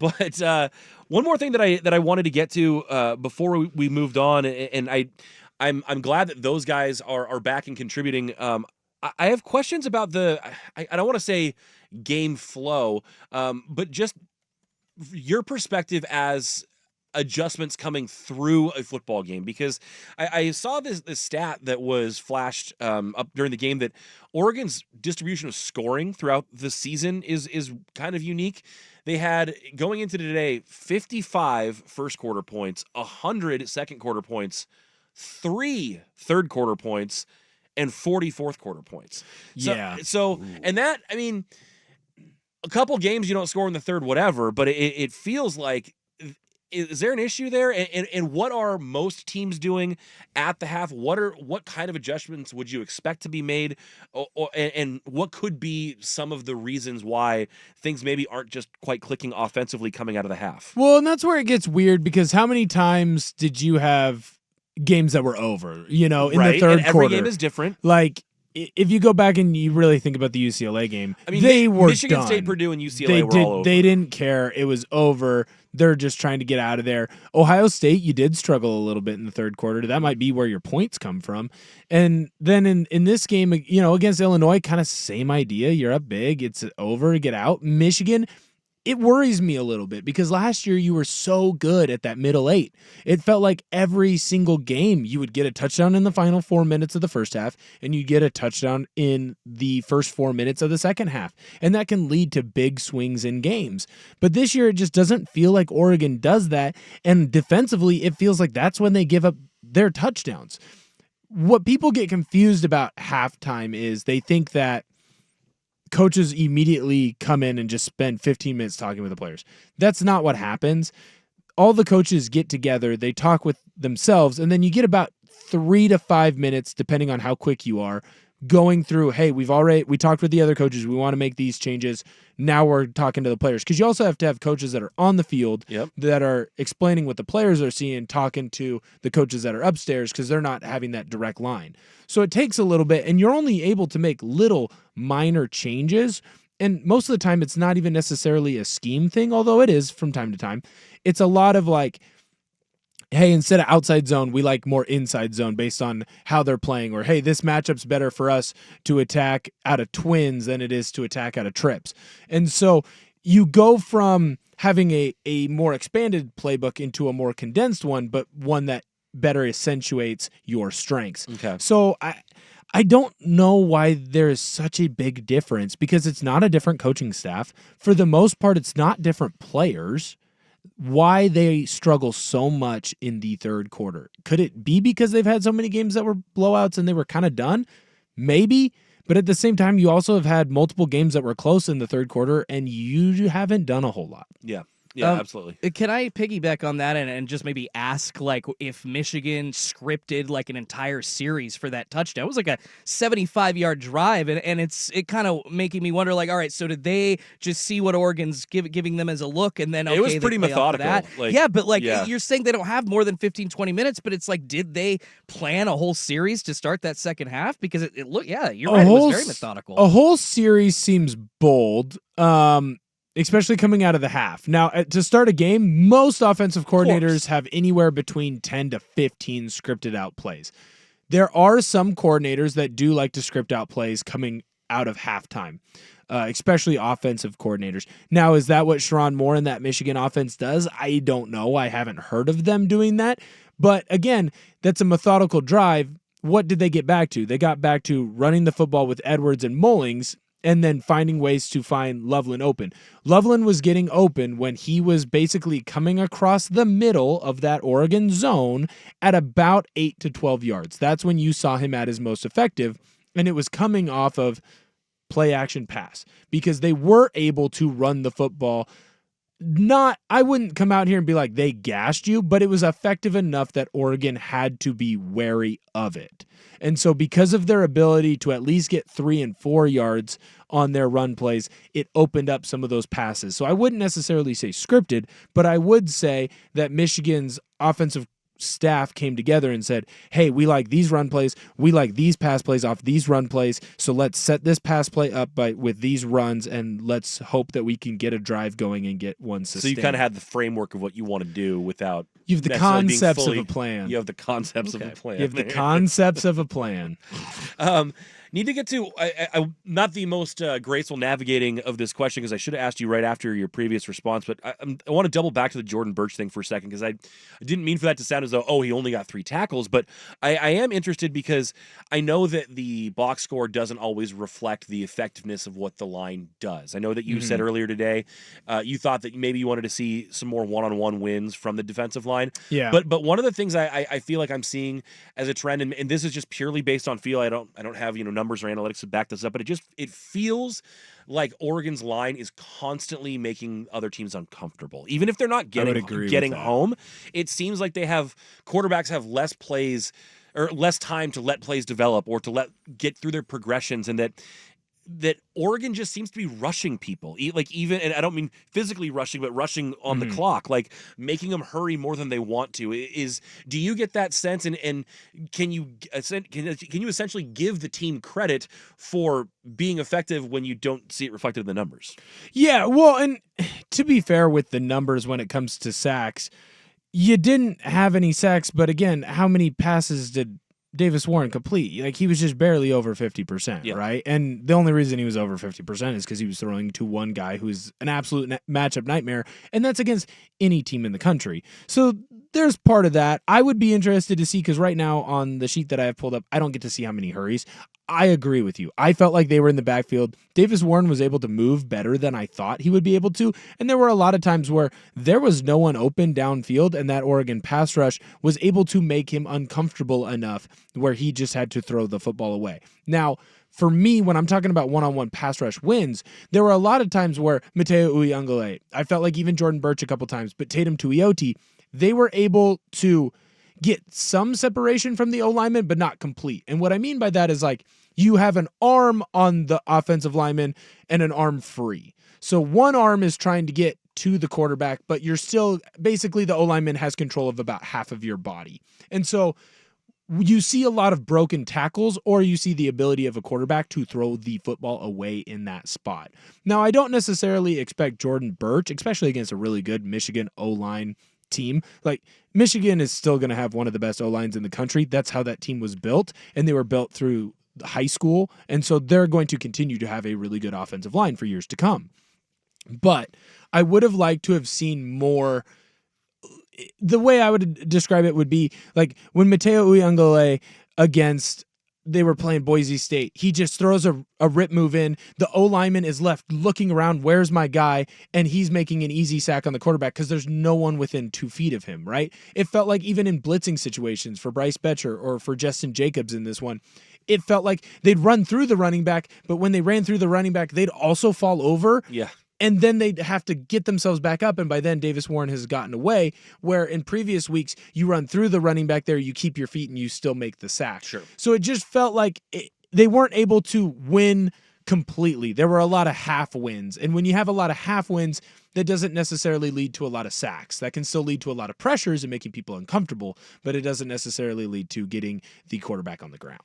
But one more thing that I wanted to get to before we moved on, and I'm glad that those guys are back and contributing. I have questions about I don't want to say game flow, but just your perspective as adjustments coming through a football game, because I saw this stat that was flashed up during the game that Oregon's distribution of scoring throughout the season is kind of unique. They had, going into today, 55 first quarter points, 100 second quarter points, 3 third quarter points, and 40 fourth quarter points. So and that, I mean, a couple games you don't score in the third, whatever, but it feels like, is there an issue there? And what are most teams doing at the half? What kind of adjustments would you expect to be made? And what could be some of the reasons why things maybe aren't just quite clicking offensively coming out of the half? Well, and that's where it gets weird, because how many times did you have games that were over, in the third and every quarter? Game is different. Like, if you go back and you really think about the UCLA game, I mean, they were Michigan done. State, Purdue, and UCLA were all over. They didn't care. It was over. They're just trying to get out of there. Ohio State, you did struggle a little bit in the third quarter. That might be where your points come from. And then in this game, against Illinois, kind of same idea. You're up big. It's over. Get out. Michigan, it worries me a little bit, because last year you were so good at that middle 8. It felt like every single game you would get a touchdown in the final 4 minutes of the first half, and you get a touchdown in the first 4 minutes of the second half. And that can lead to big swings in games. But this year it just doesn't feel like Oregon does that. And defensively, it feels like that's when they give up their touchdowns. What people get confused about halftime is they think that coaches immediately come in and just spend 15 minutes talking with the players. That's not what happens. All the coaches get together, they talk with themselves, and then you get about 3 to 5 minutes, depending on how quick you are, going through, hey, we talked with the other coaches, we want to make these changes. Now we're talking to the players. Because you also have to have coaches that are on the field that are explaining what the players are seeing, talking to the coaches that are upstairs, because they're not having that direct line. So it takes a little bit, and you're only able to make little minor changes. And most of the time, it's not even necessarily a scheme thing, although it is from time to time. It's a lot of like, hey, instead of outside zone, we like more inside zone based on how they're playing. Or, hey, this matchup's better for us to attack out of twins than it is to attack out of trips. And so you go from having a more expanded playbook into a more condensed one, but one that better accentuates your strengths. Okay. So I don't know why there is such a big difference, because it's not a different coaching staff. For the most part, it's not different players. Why they struggle so much in the third quarter? Could it be because they've had so many games that were blowouts and they were kind of done? Maybe. But at the same time, you also have had multiple games that were close in the third quarter, and you haven't done a whole lot. Yeah. Yeah, absolutely. Can I piggyback on that and just maybe ask, like, if Michigan scripted like an entire series for that touchdown? It was like a 75-yard drive, and it kind of making me wonder, like, all right, so did they just see what Oregon's giving them as a look, and then, okay, it was pretty they play off of methodical. that? You're saying they don't have more than 15, 20 minutes, but it's like, did they plan a whole series to start that second half? Because it looked, you're right, it was very methodical. A whole series seems bold. Especially coming out of the half. Now, to start a game, most offensive coordinators have anywhere between 10 to 15 scripted out plays. There are some coordinators that do like to script out plays coming out of halftime, especially offensive coordinators. Now, is that what Sherrone Moore and that Michigan offense does? I don't know. I haven't heard of them doing that. But again, that's a methodical drive. What did they get back to? They got back to running the football with Edwards and Mullings, and then finding ways to find Loveland open. Loveland was getting open when he was basically coming across the middle of that Oregon zone at about 8 to 12 yards. That's when you saw him at his most effective, and it was coming off of play action pass, because they were able to run the football. I wouldn't come out here and be like they gashed you, but it was effective enough that Oregon had to be wary of it. And so because of their ability to at least get 3 and 4 yards on their run plays, it opened up some of those passes. So I wouldn't necessarily say scripted, but I would say that Michigan's offensive staff came together and said, hey, we like these run plays, we like these pass plays off these run plays, so let's set this pass play up with these runs, and let's hope that we can get a drive going and get one sustained. So you kind of had the framework of what you want to do without you have the concepts of a plan. You have the concepts of a plan. You have the concepts of a plan. Need to get to not the most graceful navigating of this question, because I should have asked you right after your previous response, but I want to double back to the Jordan Birch thing for a second, because I didn't mean for that to sound as though, oh, he only got 3 tackles, but I am interested because I know that the box score doesn't always reflect the effectiveness of what the line does. I know that you said earlier today you thought that maybe you wanted to see some more one-on-one wins from the defensive line. Yeah. But one of the things I feel like I'm seeing as a trend, and this is just purely based on feel, I don't have numbers or analytics to back this up, but it feels like Oregon's line is constantly making other teams uncomfortable, even if they're not getting home. It seems like quarterbacks have less plays or less time to let plays develop or to get through their progressions, and that Oregon just seems to be rushing people, and I don't mean physically rushing, but rushing on the clock, like making them hurry more than they want to. Do you get that sense, and can you essentially give the team credit for being effective when you don't see it reflected in the numbers? Yeah, well, and to be fair with the numbers when it comes to sacks, you didn't have any sacks, but again, how many passes did Davis Warren complete? Like, he was just barely over 50%, right? And the only reason he was over 50% is because he was throwing to one guy who's an absolute matchup nightmare, and that's against any team in the country. So there's part of that. I would be interested to see, because right now on the sheet that I have pulled up, I don't get to see how many hurries. I agree with you. I felt like they were in the backfield. Davis Warren was able to move better than I thought he would be able to, and there were a lot of times where there was no one open downfield, and that Oregon pass rush was able to make him uncomfortable enough where he just had to throw the football away. Now, for me, when I'm talking about one-on-one pass rush wins, there were a lot of times where Mateo Uyunglele, I felt like even Jordan Birch a couple times, but Tatum Tuioti, they were able to get some separation from the O-lineman, but not complete. And what I mean by that is, like, you have an arm on the offensive lineman and an arm free. So one arm is trying to get to the quarterback, but you're still, basically the O-lineman has control of about half of your body. And so you see a lot of broken tackles, or you see the ability of a quarterback to throw the football away in that spot. Now, I don't necessarily expect Jordan Birch, especially against a really good Michigan O-line team. Like, Michigan is still going to have one of the best O-lines in the country. That's how that team was built, and they were built through high school, and so they're going to continue to have a really good offensive line for years to come. But I would have liked to have seen more. The way I would describe it would be like when Mateo Uyunglele they were playing Boise State. He just throws a rip move in. The O-lineman is left looking around, where's my guy? And he's making an easy sack on the quarterback because there's no one within 2 feet of him, right? It felt like even in blitzing situations for Bryce Betcher or for Justin Jacobs in this one, it felt like they'd run through the running back, but when they ran through the running back, they'd also fall over. Yeah. And then they'd have to get themselves back up, and by then Davis Warren has gotten away, where in previous weeks you run through the running back there, you keep your feet, and you still make the sack. Sure. So it just felt like they weren't able to win completely. There were a lot of half wins, and when you have a lot of half wins, that doesn't necessarily lead to a lot of sacks. That can still lead to a lot of pressures and making people uncomfortable, but it doesn't necessarily lead to getting the quarterback on the ground.